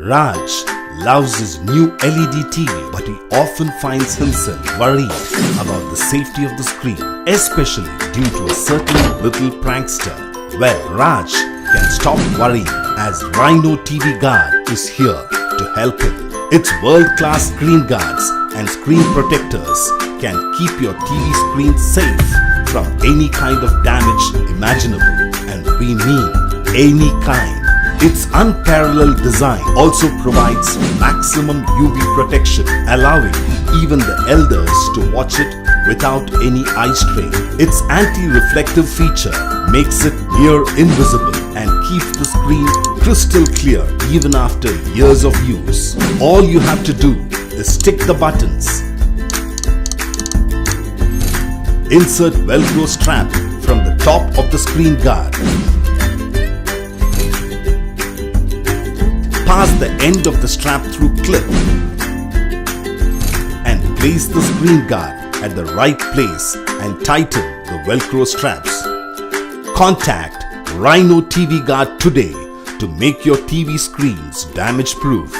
Raj loves his new LED TV, but he often finds himself worried about the safety of the screen, especially due to a certain little prankster. Well, Raj can stop worrying as Rhino TV Guard is here to help him. Its world-class screen guards and screen protectors can keep your TV screen safe from any kind of damage imaginable, and we mean any kind. Its unparalleled design also provides maximum UV protection, allowing even the elders to watch it without any eye strain. Its anti-reflective feature makes it near invisible and keeps the screen crystal clear even after years of use. All you have to do is stick the buttons, insert Velcro strap from the top of the screen guard, pass the end of the strap through clip, and place the screen guard at the right place and tighten the Velcro straps. Contact Rhino TV Guard today to make your TV screens damage-proof.